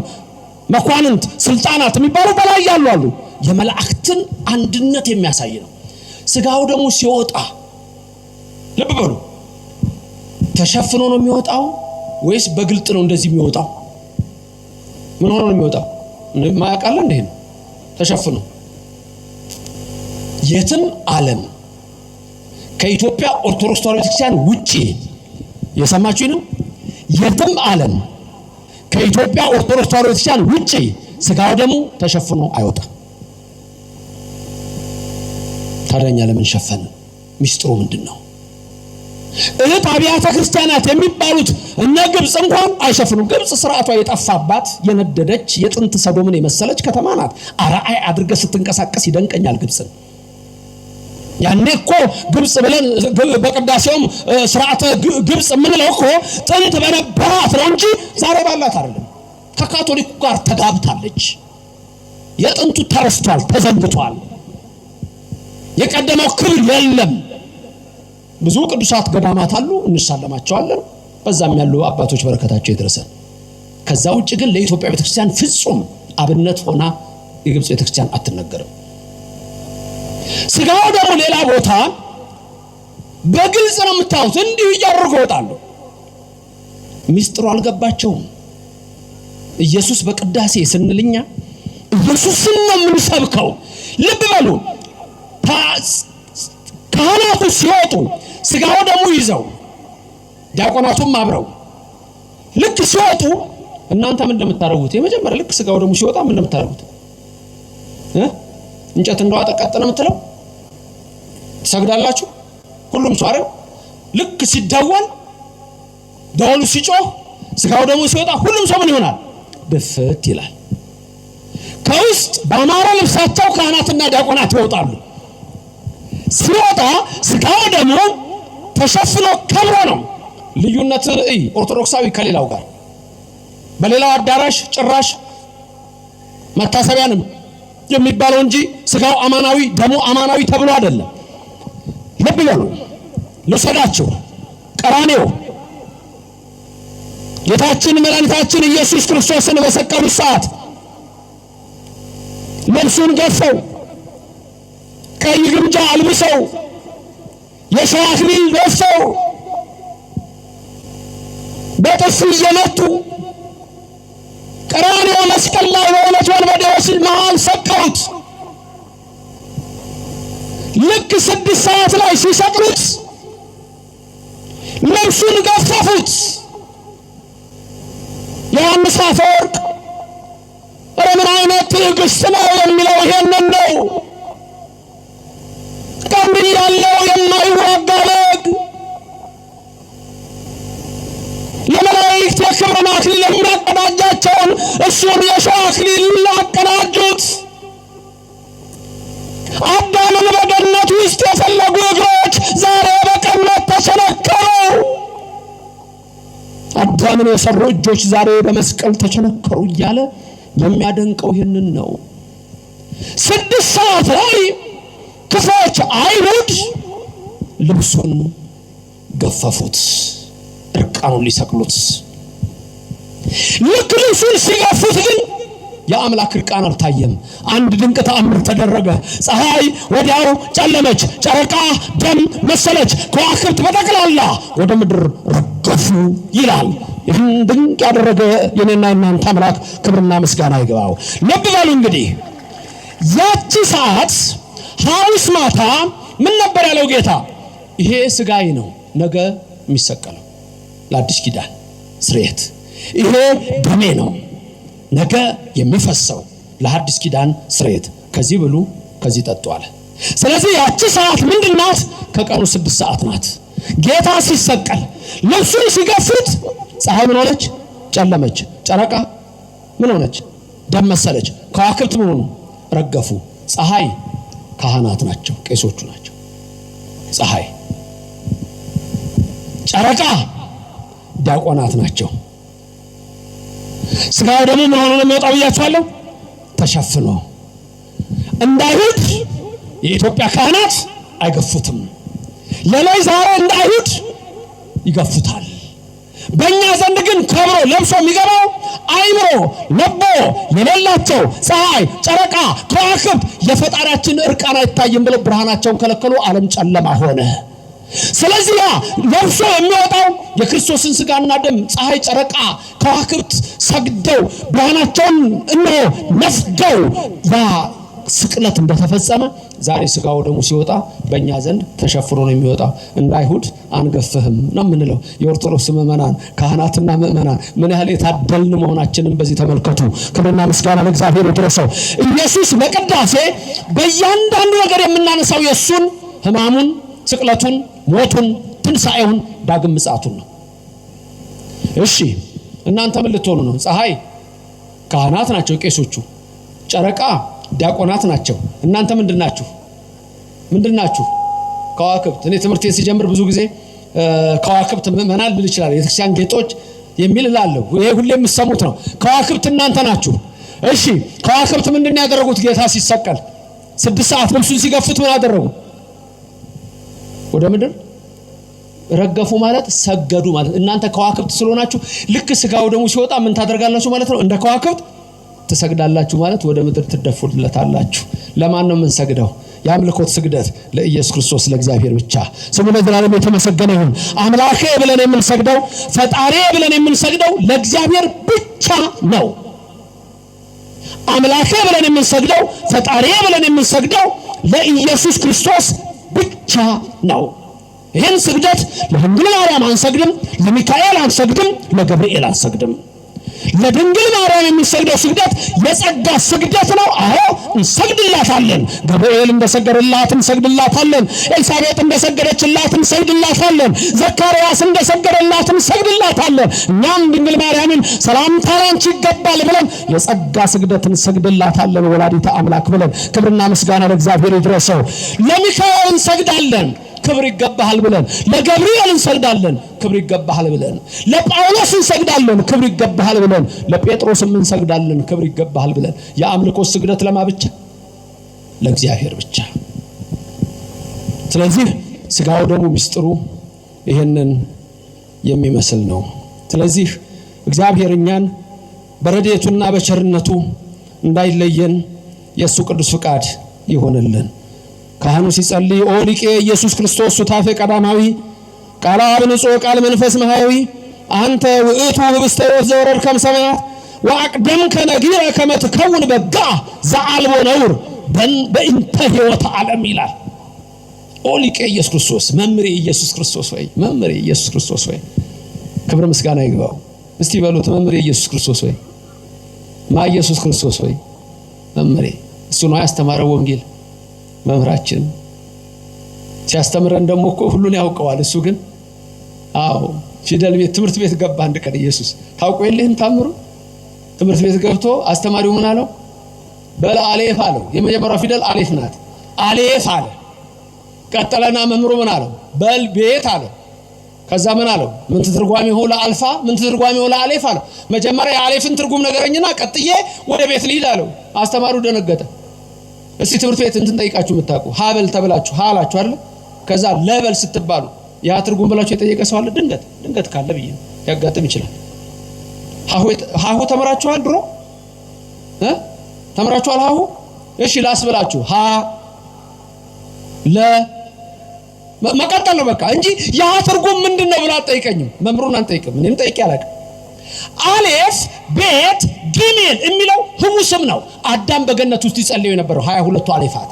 መኳንንት ስልጣናት የሚባሉ በላይ ያሉ አሉ። የመላእክትን አንድነት የሚያሳይ ነው። ስጋው ደግሞ ሲወጣ ልብ በሉ ተሸፍኖ ነው የሚወጣው ወይስ በግልጥ ነው እንደዚህ የሚወጣው? ምን ሆኖ ነው የሚወጣው? ማያቃለ እንዴ ነው ተሸፍኖ። የትም ዓለም ከኢትዮጵያ ኦርቶዶክስ ተዋሕዶ ቤተክርስቲያን ውጪ የሰማችሁ ነው። የትም ዓለም ከኢትዮጵያ ኦርቶዶክስ ተዋሕዶ ቤተክርስቲያን ውጪ ስጋው ደግሞ ተሸፍኖ አይወጣም። ታዲያ ለምን ሸፈነ? ሚስጥሩ ምንድነው? እህት አብያተ ክርስቲያናት የሚባሉት እነ ግብጽ እንኳን አይሸፍኑም። ግብጽ ስርዓቷ የጠፋባት የነደደች የጥንት ሰዶምን የመሰለች ከተማ ናት። አርአይ አድርገ ስትንቀሳቀስ ይደንቀኛል ግብጽን። ያኔ እኮ ግብጽ ብለን በቅዳሴውም ስርዓተ ግብጽ ምንለው እኮ ጥንት በነበራት ነው እንጂ ዛሬ ባላት አይደለም። ከካቶሊኩ ጋር ተጋብታለች። የጥንቱ ተረስቷል፣ ተዘንግቷል። የቀደመው ክብር የለም። ብዙ ቅዱሳት ገዳማት አሉ፣ እንሳለማቸዋለን። በዛም ያሉ አባቶች በረከታቸው ይድረሰን። ከዛ ውጭ ግን ለኢትዮጵያ ቤተክርስቲያን ፍጹም አብነት ሆና የግብጽ ቤተክርስቲያን አትነገርም። ስጋው ደግሞ ሌላ ቦታ በግልጽ ነው የምታዩት። እንዲሁ እያደረጉ ይወጣሉ። ሚስጥሩ አልገባቸውም። ኢየሱስ በቅዳሴ ስንልኛ ኢየሱስን ነው የምንሰብከው። ልብ በሉ ካህናቱ ሲወጡ ስጋው ደግሞ ይዘው ዲያቆናቱም አብረው ልክ ሲወጡ እናንተ ምን እንደምታረጉት የመጀመሪያ ልክ ስጋው ደግሞ ሲወጣ ምን እንደምታረጉት እንጨት እንደው አጠቃጠነ የምትለው ትሰግዳላችሁ። ሁሉም ሰው አይደል ልክ ሲደወል ደወሉ ሲጮህ ስጋው ደግሞ ሲወጣ ሁሉም ሰው ምን ይሆናል? ድፍት ይላል። ከውስጥ በአማረ ልብሳቸው ካህናትና ዲያቆናት ይወጣሉ። ሲወጣ ስጋው ደግሞ ተሸፍኖ ከብሮ ነው። ልዩነት ኦርቶዶክሳዊ ከሌላው ጋር በሌላው አዳራሽ ጭራሽ መታሰቢያንም የሚባለው እንጂ ስጋው አማናዊ ደሙ አማናዊ ተብሎ አይደለም። ልብ በሉ ልሰዳችሁ ቀራንዮ ጌታችን መድኃኒታችን ኢየሱስ ክርስቶስን በሰቀሉ ሰዓት ልብሱን ገፈው ቀይ ግምጃ አልብሰው የሾህ አክሊል ደፍተው በጥፊ እየመቱ ቀራንዮ መስቀል ላይ በሁለት ወንበዴዎች መሃል ሰቀሉት። ልክ 6 ሰዓት ላይ ሲሰቅሉት ልብሱን ገፈፉት። ዮሐንስ አፈወርቅ ምን አይነት ትዕግስት ነው የሚለው ይሄንን ነው። ቀንድ ያለው የማይዋጋ በግ ለመላእክት የክብር አክሊል የሚያቀዳጃቸውን እሱን የሾህ አክሊል አቀዳጁት። አዳምን በገነት ውስጥ የፈለጉ እግሮች ዛሬ በቀኖት ተቸነከሩ። አዳምን የሰሩ እጆች ዛሬ በመስቀል ተቸነከሩ እያለ የሚያደንቀው ይህንን ነው። 6 ሰዓት ላይ ክፎች አይሁድ ልብሱን ገፈፉት፣ እርቃኑን ሊሰቅሉት። ልክ ልብሱን ሲገፉት ግን የአምላክ እርቃን አልታየም። አንድ ድንቅ ተአምር ተደረገ። ፀሐይ ወዲያው ጨለመች፣ ጨረቃ ደም መሰለች፣ ከዋክብት በጠቅላላ ወደ ምድር ረገፉ ይላል። ይህን ድንቅ ያደረገ የኔና የናንተ አምላክ ክብርና ምስጋና ይግባው። ልብ በሉ እንግዲህ ያቺ ሰዓት ሐሙስ ማታ ምን ነበር ያለው ጌታ? ይሄ ስጋዬ ነው ነገ የሚሰቀለው ለአዲስ ኪዳን ስርየት፣ ይሄ ደሜ ነው ነገ የሚፈሰው ለሐዲስ ኪዳን ስርየት፣ ከዚህ ብሉ ከዚህ ጠጡ አለ። ስለዚህ ያቺ ሰዓት ምንድናት? ከቀኑ 6 ሰዓት ናት። ጌታ ሲሰቀል ልብሱን ሲገፉት ፀሐይ ምን ሆነች? ጨለመች። ጨረቃ ምን ሆነች? ደም መሰለች። ከዋክብት ምን ሆኑ? ረገፉ። ፀሐይ ካህናት ናቸው፣ ቄሶቹ ናቸው። ፀሐይ ጨረቃ ዲያቆናት ናቸው። ስጋው ደግሞ ምን ሆኖ ነው የሚወጣው ብያችኋለሁ? ተሸፍኖ። እንዳይሁድ የኢትዮጵያ ካህናት አይገፉትም። ለላይ ዛሬ እንደ አይሁድ ይገፉታል። በእኛ ዘንድ ግን ከብሮ ለብሶ የሚገባው አይምሮ ለቦ የሌላቸው ፀሐይ፣ ጨረቃ፣ ከዋክብት የፈጣሪያችን እርቃን አይታይም ብለው ብርሃናቸውን ከለከሉ። ዓለም ጨለማ ሆነ። ስለዚህ ያ ለብሶ የሚወጣው የክርስቶስን ሥጋና ደም ፀሐይ፣ ጨረቃ፣ ከዋክብት ሰግደው ብርሃናቸውን እነሆ ነፍገው ያ ስቅለት እንደተፈጸመ ዛሬ ሥጋው ደሙ ሲወጣ በእኛ ዘንድ ተሸፍኖ ነው የሚወጣው። እንደ አይሁድ አንገፍህም ነው የምንለው። የኦርቶዶክስ ምእመናን ካህናትና ምእመናን ምን ያህል የታደልን መሆናችንን በዚህ ተመልከቱ። ክብርና ምስጋና ለእግዚአብሔር ይድረሰው። ኢየሱስ በቅዳሴ በእያንዳንዱ ነገር የምናነሳው የእሱን ሕማሙን፣ ስቅለቱን፣ ሞቱን፣ ትንሣኤውን፣ ዳግም ምጽአቱን ነው። እሺ እናንተ ምን ልትሆኑ ነው? ፀሐይ ካህናት ናቸው ቄሶቹ፣ ጨረቃ ዲያቆናት ናቸው። እናንተ ምንድናችሁ? ከዋክብት። እኔ ትምህርቴን ሲጀምር ብዙ ጊዜ ከዋክብት ምእመናን ልል ይችላል። የቤተክርስቲያን ጌጦች የሚል እላለሁ። ይሄ ሁሌ የምትሰሙት ነው። ከዋክብት እናንተ ናችሁ። እሺ ከዋክብት ምንድነው ያደረጉት? ጌታ ሲሰቀል 6 ሰዓት ልብሱን ሲገፉት ምን አደረጉ? ወደ ምድር ረገፉ ማለት ሰገዱ ማለት። እናንተ ከዋክብት ስለሆናችሁ ልክ ሥጋው ደሙ ሲወጣ ምን ታደርጋላችሁ ማለት ነው? እንደ ከዋክብት ትሰግዳላችሁ ማለት ወደ ምድር ትደፉለታላችሁ። ለማን ነው የምንሰግደው? የአምልኮት ስግደት ለኢየሱስ ክርስቶስ ለእግዚአብሔር ብቻ። ስሙ ለዘላለም የተመሰገነ ይሁን። አምላኬ ብለን የምንሰግደው ፈጣሪ ብለን የምንሰግደው ለእግዚአብሔር ብቻ ነው። አምላኬ ብለን የምንሰግደው ፈጣሪ ብለን የምንሰግደው ለኢየሱስ ክርስቶስ ብቻ ነው። ይህን ስግደት ለድንግል ማርያም አንሰግድም፣ ለሚካኤል አንሰግድም፣ ለገብርኤል አንሰግድም። ለድንግል ማርያም የሚሰግደው ስግደት የጸጋ ስግደት ነው። አዎ እንሰግድላታለን። ገብርኤል እንደሰገደላት እንሰግድላታለን። ኤልሳቤጥ እንደሰገደችላት እንሰግድላታለን። ዘካርያስ እንደሰገደላት እንሰግድላታለን። እኛም ድንግል ማርያምን ሰላምታ ላንቺ ይገባል ብለን የጸጋ ስግደት እንሰግድላታለን። ወላዲተ አምላክ ብለን ክብርና ምስጋና ለእግዚአብሔር ይድረሰው። ለሚካኤል እንሰግዳለን፣ ክብር ይገባሃል ብለን። ለገብርኤል እንሰግዳለን፣ ክብር ይገባሃል ብለን። ለጳውሎስ እንሰግዳለን፣ ክብር ይገባሃል ብለን። ለጴጥሮስም እንሰግዳለን፣ ክብር ይገባሃል ብለን። የአምልኮ ስግደት ለማ ብቻ? ለእግዚአብሔር ብቻ። ስለዚህ ሥጋው ደሙ ምስጢሩ ይሄንን የሚመስል ነው። ስለዚህ እግዚአብሔር እኛን በረድኤቱና በቸርነቱ እንዳይለየን የእሱ ቅዱስ ፍቃድ ይሆንልን። ካህኑ ሲጸልይ ኦ ሊቄ ኢየሱስ ክርስቶስ ሱታፌ ቀዳማዊ ቃለ አብ ንጹሕ ቃል መንፈስ መሐያዊ አንተ ውእቱ ህብስተ ሕይወት ዘወረድከ እምሰማያት ወአቅደምከ ነጊረ ከመ ትከውን በጋ ዘአልቦ ነውር በእንተ ሕይወተ ዓለም ይላል። ኦ ሊቄ ኢየሱስ ክርስቶስ መምህሬ ኢየሱስ ክርስቶስ ወይ መምህሬ ኢየሱስ ክርስቶስ ወይ ክብር ምስጋና ይግባው። እስቲ በሉት መምህሬ ኢየሱስ ክርስቶስ ወይ ማ ኢየሱስ ክርስቶስ ወይ መምህሬ። እሱ ነው ያስተማረው ወንጌል መምህራችን ሲያስተምረን ደግሞ እኮ ሁሉን ያውቀዋል። እሱ ግን አዎ ፊደል ቤት ትምህርት ቤት ገባ አንድ ቀን ኢየሱስ ታውቁ የለህም ታምሩ ትምህርት ቤት ገብቶ አስተማሪው ምን አለው? በል አሌፍ አለው። የመጀመሪያው ፊደል አሌፍ ናት። አሌፍ አለ። ቀጠለና መምህሩ ምን አለው? በል ቤት አለው። ከዛ ምን አለው? ምን ትርጓሜው ለአልፋ ምን ትርጓሜው ለአሌፍ አለው። መጀመሪያ የአሌፍን ትርጉም ነገረኝና ቀጥዬ ወደ ቤት ልሂድ አለው። አስተማሪው ደነገጠ። እስቲ ትምህርት ቤት እንትን ጠይቃችሁ የምታውቁ ሀበል ተብላችሁ ሀላችሁ አይደል? ከዛ ለበል ስትባሉ ያ ትርጉም ብላችሁ የጠየቀ ሰው አለ? ድንገት ካለ ብዬ ያጋጥም ይችላል። ሀሁ ተምራችኋል? ድሮ ተምራችኋል ሀሁ? እሺ ላስብላችሁ ሀ ለ መቀጠል ነው በቃ እንጂ ያ ትርጉም ምንድነው ብላ አትጠይቀኝም። መምህሩን አንጠይቅም። እኔም ጠይቄ አላውቅም። አሌፍ ቤት ጊሜል የሚለው ህቡ ስም ነው። አዳም በገነት ውስጥ ይጸልዩ የነበረው 22ቱ አሌፋት።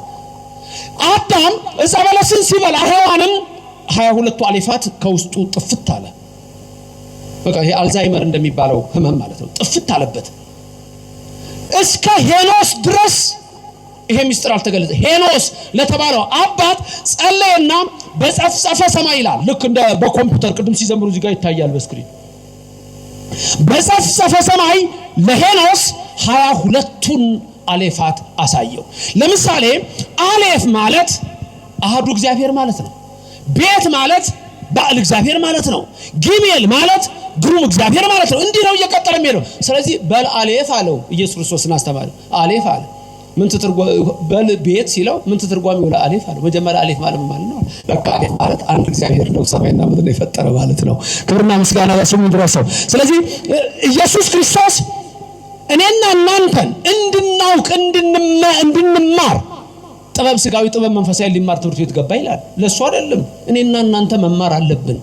አዳም እዛ በለስን ሲበላ ሔዋንም 22ቱ አሌፋት ከውስጡ ጥፍት አለ። በቃ ይሄ አልዛይመር እንደሚባለው ህመም ማለት ነው። ጥፍት አለበት። እስከ ሄኖስ ድረስ ይሄ ምስጢር አልተገለጸ። ሄኖስ ለተባለው አባት ጸለየና በጸፍጸፈ ሰማይ ይላል። ልክ እንደ በኮምፒውተር ቅድም ሲዘምሩ እዚህ ጋር ይታያል በስክሪን። በጸፍጸፈ ሰማይ ለሄኖስ 22ቱን አሌፋት አሳየው። ለምሳሌ አሌፍ ማለት አሐዱ እግዚአብሔር ማለት ነው። ቤት ማለት ባዕል እግዚአብሔር ማለት ነው። ጊሜል ማለት ግሩም እግዚአብሔር ማለት ነው። እንዲህ ነው እየቀጠለ የሚሄደው። ስለዚህ በል አሌፍ አለው ኢየሱስ ክርስቶስን አስተማረ። አሌፍ አለ። ምን ትርጓሜ በቤት ሲለው ምን ትርጓሜ ወላ አሌፍ አለ። መጀመሪያ አሌፍ ማለት ነው በቃ አሌፍ ማለት አንድ እግዚአብሔር ነው ሰማይና ምድርን የፈጠረ ማለት ነው። ክብርና ምስጋና ለስሙ ይድረሰው። ስለዚህ ኢየሱስ ክርስቶስ እኔና እናንተን እንድናውቅ እንድንማር ጥበብ ስጋዊ ጥበብ መንፈሳዊ ሊማር ትምህርት ቤት ገባ ይላል። ለሱ አይደለም እኔና እናንተ መማር አለብን።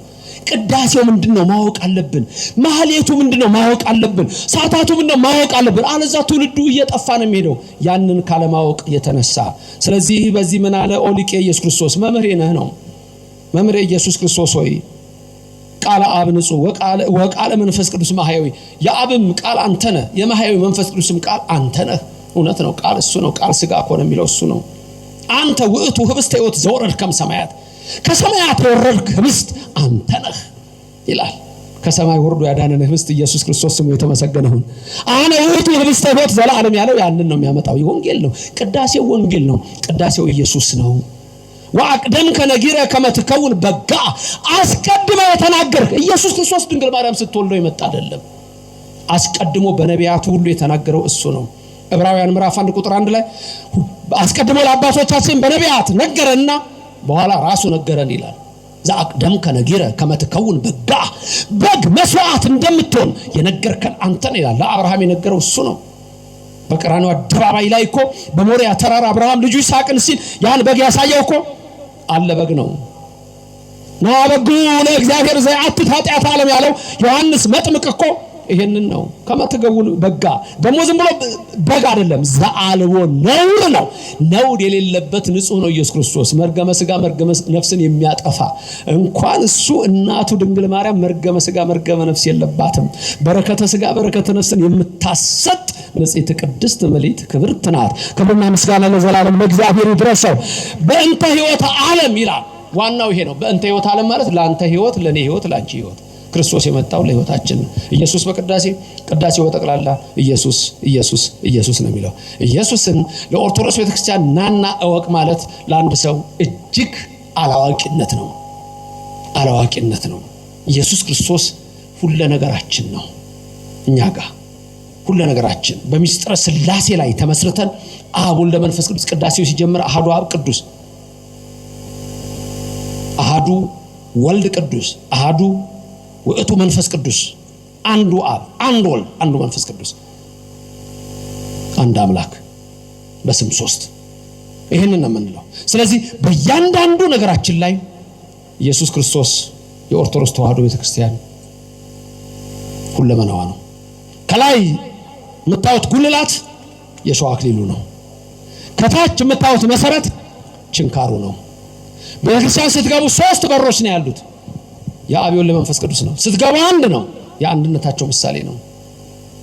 ቅዳሴው ምንድነው ማወቅ አለብን። ማህሌቱ ምንድነው ማወቅ አለብን። ሰዓታቱ ምንድነው ማወቅ አለብን። አለዛ ትውልዱ እየጠፋ ነው የሚሄደው ያንን ካለማወቅ የተነሳ። ስለዚህ በዚህ ምን አለ ኦሊቄ ኢየሱስ ክርስቶስ መምህሬ ነህ ነው። መምህሬ ኢየሱስ ክርስቶስ ሆይ ቃል አብ ንጹህ ወቃለ መንፈስ ቅዱስ ማህያዊ የአብም ቃል አንተ ነህ የማህያዊ መንፈስ ቅዱስም ቃል አንተ ነህ። እውነት ነው። ቃል እሱ ነው። ቃል ስጋ ሆነ የሚለው እሱ ነው። አንተ ውእቱ ህብስተ ሕይወት ዘወረድከም ሰማያት ከሰማያት የወረድክ ህብስት አንተ ነህ ይላል። ከሰማይ ወርዶ ያዳነን ህብስት ኢየሱስ ክርስቶስ ስሙ የተመሰገነ ይሁን። አነ ውእቱ ህብስተ ሕይወት ዘላለም ያለው ያንን ነው የሚያመጣው። ወንጌል ነው። ቅዳሴው ወንጌል ነው። ቅዳሴው ኢየሱስ ነው። ወአቅደም ከነጊረ ከመትከውን በጋ አስቀድሞ የተናገርክ ኢየሱስ ክርስቶስ ድንግል ማርያም ስትወልደው የመጣ አይደለም። አስቀድሞ በነቢያቱ ሁሉ የተናገረው እሱ ነው። ዕብራውያን ምዕራፍ 1 ቁጥር 1 ላይ አስቀድሞ ለአባቶቻችን በነቢያት ነገረና በኋላ ራሱ ነገረን ይላል። ዘአቅደም ከነጊረ ከመትከውን በጋ በግ መስዋዕት እንደምትሆን የነገርከን አንተን ይላል። ለአብርሃም የነገረው እሱ ነው። በቀራንዮ አደባባይ ላይ እኮ በሞሪያ ተራራ አብርሃም ልጁ ይስሐቅን ሲል ያን በግ ያሳየው እኮ አለ በግ ነው። ና በጉ ለእግዚአብሔር ዘያትት ኃጢአት ዓለም ያለው ዮሐንስ መጥምቅ እኮ ይሄንን ነው። ከመትገውን በጋ ደሞ ዝም ብሎ በግ አይደለም ዘአልቦ ነውር ነው። ነውር የሌለበት ንጹህ ነው ኢየሱስ ክርስቶስ። መርገመ ስጋ መርገመ ነፍስን የሚያጠፋ እንኳን እሱ እናቱ ድንግል ማርያም መርገመ ስጋ መርገመ ነፍስ የለባትም። በረከተ ስጋ በረከተ ነፍስን የምታሰጥ ንጽሕት ቅድስት ምልዕት ክብርት ናት። ክብርና ምስጋና ለዘላለም ለእግዚአብሔር ይድረሰው። በእንተ ሕይወት ዓለም ይላል። ዋናው ይሄ ነው። በእንተ ሕይወት ዓለም ማለት ለአንተ ሕይወት ለኔ ሕይወት ላንቺ ሕይወት ክርስቶስ የመጣው ለሕይወታችን ኢየሱስ ቅዳሴው በጠቅላላ ኢየሱስ ኢየሱስ ኢየሱስ ነው የሚለው። ኢየሱስን ለኦርቶዶክስ ቤተክርስቲያን ናና እወቅ ማለት ለአንድ ሰው እጅግ አላዋቂነት ነው። ኢየሱስ ክርስቶስ ሁሉ ነገራችን ነው። እኛ ጋር ሁሉ ነገራችን በሚስጥረ ሥላሴ ላይ ተመስርተን አብ ወልድ መንፈስ ቅዱስ ቅዳሴው ሲጀምር አሐዱ አብ ቅዱስ አሐዱ ወልድ ቅዱስ አሐዱ ውእቱ መንፈስ ቅዱስ አንዱ አብ አንዱ ወልድ አንዱ መንፈስ ቅዱስ አንድ አምላክ በስም ሶስት። ይሄንን ነው የምንለው። ስለዚህ በእያንዳንዱ ነገራችን ላይ ኢየሱስ ክርስቶስ የኦርቶዶክስ ተዋሕዶ ቤተክርስቲያን ሁለመናዋ ነው። ከላይ የምታዩት ጉልላት የሸዋ አክሊሉ ነው። ከታች የምታዩት መሰረት ችንካሩ ነው። ቤተክርስቲያን ስትገቡ 3 በሮች ነው ያሉት። የአብ ወልድ መንፈስ ቅዱስ ነው። ስትገቡ አንድ ነው። የአንድነታቸው ምሳሌ ነው።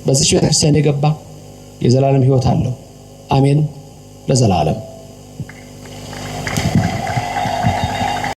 በዚህ ቤተክርስቲያን የገባ የዘላለም ሕይወት አለው። አሜን ለዘላለም።